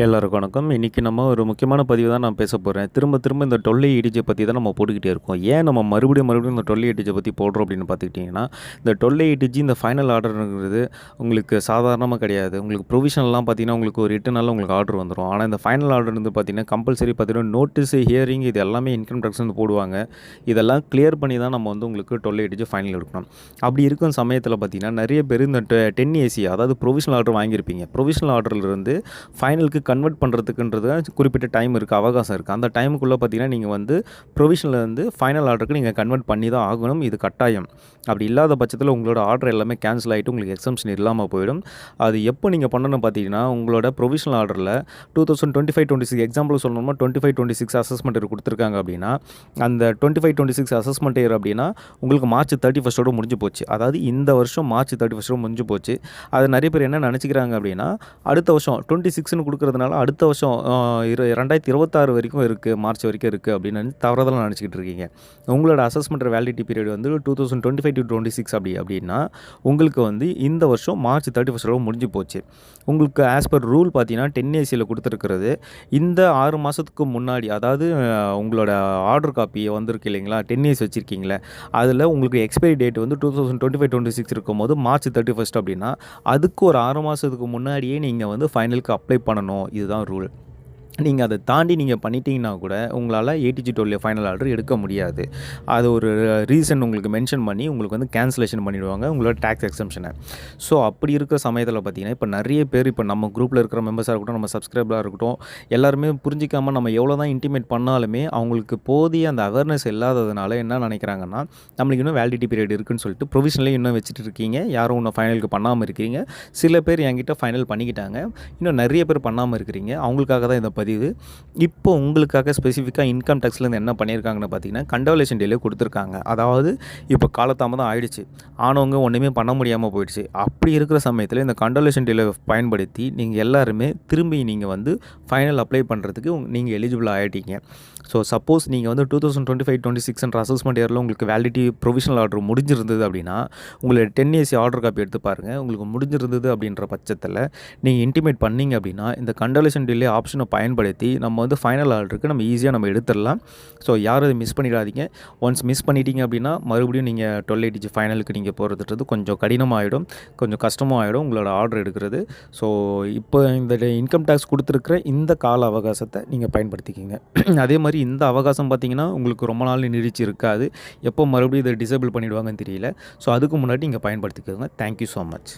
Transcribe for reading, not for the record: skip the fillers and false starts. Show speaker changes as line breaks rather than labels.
எல்லாருக்கும் வணக்கம். இன்றைக்கி நம்ம ஒரு முக்கியமான பதிவு தான் நான் பேச போகிறேன். திரும்ப திரும்ப இந்த டொல்லை இடிஜை பற்றி தான் நம்ம போட்டுக்கிட்டே இருக்கோம். ஏன் நம்ம மறுபடியும் இந்த டொல்லை இடிஜை பற்றி போடுறோம் அப்படின்னு பார்த்துக்கிட்டிங்கன்னா, இந்த டொல்லை இடிஜி இந்த ஃபைனல் ஆர்டருங்கிறது உங்களுக்கு சாதாரணமாக கிடையாது. உங்களுக்கு ப்ரொவிஷனல்லாம் பார்த்தீங்கன்னா, உங்களுக்கு ஒரு 8 நாளில் உங்களுக்கு ஆர்டர் வந்துடும். ஆனால் இந்த ஃபைனல் ஆர்டர் வந்து பார்த்தீங்கன்னா, கம்பல்சரி பார்த்தீங்கன்னா நோட்டீஸு, ஹியரிங் இது எல்லாமே இன்கம் டேக்ஸ் வந்து போடுவாங்க. இதெல்லாம் கிளியர் பண்ணி தான் நம்ம வந்து உங்களுக்கு டொல்லை இடிஜி ஃபைனல் எடுக்கணும். அப்படி இருக்கும் சமயத்தில் பார்த்தீங்கன்னா, நிறைய பேர் இந்த 10 AC அதாவது ப்ரொவிஷனல் ஆர்டர் வாங்கியிருப்பீங்க. ப்ரொவிஷனல் ஆர்டர்லேருந்து ஃபைனலுக்கு கன்வெர்ட் பண்ணுறதுக்குன்றது குறிப்பிட்ட டைம் இருக்குது, அவகாசம் இருக்குது. அந்த டைமுக்குள்ளே பார்த்தீங்கன்னா நீங்கள் வந்து ப்ரொவிஷனில் ஃபைனல் ஆர்டருக்கு நீங்கள் கன்வெர்ட் பண்ணி தான் ஆகணும். இது கட்டாயம். அப்படி இல்லாத பட்சத்தில் உங்களோட ஆர்டர் எல்லாமே கேன்சல் ஆகிட்டு உங்களுக்கு எக்ஸம்ஷன் இல்லாமல் போயிடும். அது எப்போ நீங்கள் பண்ணணும் பார்த்தீங்கன்னா, உங்களோட ப்ரொவிஷனல் ஆர்டரில் 2025-26 எக்ஸாம்பிள் சொல்லணும்னா 25-26 அசஸ்மெண்ட் இயர் கொடுத்துருக்காங்க அப்படின்னா, அந்த 25-26 அசஸ்மெண்ட் இயர் அப்படின்னா உங்களுக்கு March 31 முடிஞ்சு போச்சு. அதாவது இந்த வருஷம் March 31 முடிஞ்சு போச்சு. அது நிறைய பேர் என்ன நினச்சிக்கிறாங்க அப்படின்னா, அடுத்த வருஷம் 26ன்னு கொடுக்குறதுனால அடுத்த வருஷம் 2026 வரைக்கும் இருக்குது, மார்ச் வரைக்கும் இருக்குது அப்படின்னு தவறுதலாக நினச்சிக்கிட்டு இருக்கீங்க. உங்களோட அசஸ்மெண்ட் வேலிடிட்டி பீரியட் வந்து 2025-26 அப்படின்னா உங்களுக்கு வந்து இந்த வருஷம் March 31 முடிஞ்சு போச்சு. உங்களுக்கு ஆஸ் பர் ரூல் பார்த்தீங்கன்னா 10ACயில் கொடுத்துருக்கிறது இந்த 6 மாதத்துக்கு முன்னாடி, அதாவது உங்களோட ஆர்டர் காப்பி வந்திருக்கு இல்லைங்களா, 10AC வச்சுருக்கீங்களே, அதில் உங்களுக்கு எக்ஸ்பைரி டேட் வந்து 2025-26 இருக்கும்போது March 31 அப்படின்னா அதுக்கு ஒரு 6 மாதத்துக்கு முன்னாடியே நீங்கள் வந்து ஃபைனலுக்கு அப்ளை பண்ணணும். இதுதான் ரூல். நீங்கள் அதை தாண்டி நீங்கள் பண்ணிட்டீங்கன்னா கூட உங்களால் ஏடிஜி டோல்லில் ஃபைனல் ஆர்டர் எடுக்க முடியாது. அது ஒரு ரீசன் உங்களுக்கு மென்ஷன் பண்ணி உங்களுக்கு வந்து கேன்சலேஷன் பண்ணிவிடுவாங்க உங்களோட டேக்ஸ் எக்ஸம்ஷனை. ஸோ அப்படி இருக்கிற சமயத்தில் பார்த்தீங்கன்னா, இப்போ நிறைய பேர் இப்போ நம்ம குரூப்பில் இருக்கிற மெம்பர்ஸாக இருக்கட்டும், நம்ம சப்ஸ்கிரைபராக இருக்கட்டும், எல்லாருமே புரிஞ்சிக்காமல் நம்ம எவ்வளோ தான் இன்டிமேட் பண்ணாலுமே அவங்களுக்கு போதிய அந்த அவேர்னஸ் இல்லாததுனால என்ன நினைக்கிறாங்கன்னா, நம்மளுக்கு இன்னும் வேலிடிட்டி பீரியட் இருக்குன்னு சொல்லிட்டு ப்ரொவிஷனலே இன்னும் வச்சுட்டு இருக்கீங்க. யாரும் இன்னும் ஃபைனலுக்கு பண்ணாமல் இருக்கிறீங்க. சில பேர் என்கிட்ட ஃபைனல் பண்ணிக்கிட்டாங்க. இன்னும் நிறைய பேர் பண்ணாமல் இருக்கிறீங்க. அவங்களுக்காக தான் இதை பதிவு. இப்போ உங்களுக்காக ஸ்பெசிஃபிக்காக இன்கம் டேக்ஸ்லேருந்து என்ன பண்ணியிருக்காங்கன்னு பார்த்தீங்கன்னா, கண்டோலேஷன் டிலே கொடுத்துருக்காங்க. அதாவது இப்போ காலதாமதம் ஆயிடுச்சு, ஆனவங்க ஒன்றுமே பண்ண முடியாமல் போயிடுச்சு. அப்படி இருக்கிற சமயத்தில் இந்த கண்டோலேஷன் டிலே பயன்படுத்தி நீங்கள் எல்லாருமே திரும்பி நீங்கள் வந்து ஃபைனல் அப்ளை பண்ணுறதுக்கு நீங்கள் எலிஜிபிள் ஆகிட்டீங்க. ஸோ சப்போஸ் நீங்கள் வந்து 2025-26 அசஸ்மெண்ட் இயரில் உங்களுக்கு வேலிடிட்டி ப்ரொவிஷனல் ஆர்டர் முடிஞ்சிருந்தது அப்படின்னா, உங்களோட 10AC ஆர்டர் காப்பி எடுத்து பாருங்கள். உங்களுக்கு முடிஞ்சிருந்தது அப்படின்ற பட்சத்தில் நீங்கள் இன்டிமேட் பண்ணிங்க அப்படின்னா, இந்த கண்டோலேஷன் டிலே ஆப்ஷனை பயன்படுத்தி நம்ம வந்து ஃபைனல் ஆர்டருக்கு நம்ம ஈஸியாக நம்ம எடுத்துடலாம். ஸோ யாரும் அதை மிஸ் பண்ணிடாதீங்க. ஒன்ஸ் மிஸ் பண்ணிட்டீங்க அப்படின்னா மறுபடியும் நீங்கள் 12ATG ஃபைனலுக்கு நீங்கள் போகிறதுன்றது கொஞ்சம் கடினமாகிடும், கொஞ்சம் கஷ்டமாக ஆகிடும் உங்களோட ஆர்டர் எடுக்கிறது. ஸோ இப்போ இந்த இன்கம் டேக்ஸ் கொடுத்துருக்கிற இந்த கால அவகாசத்தை நீங்கள் பயன்படுத்திக்கிங்க. அதே மாதிரி இந்த அவகாசம் பார்த்திங்கன்னா உங்களுக்கு ரொம்ப நாள் நீடிச்சு இருக்காது. எப்போ மறுபடியும் இதை டிசேபிள் பண்ணிவிடுவாங்கன்னு தெரியல. ஸோ அதுக்கு முன்னாடி நீங்கள் பயன்படுத்திக்கோங்க. Thank you so much.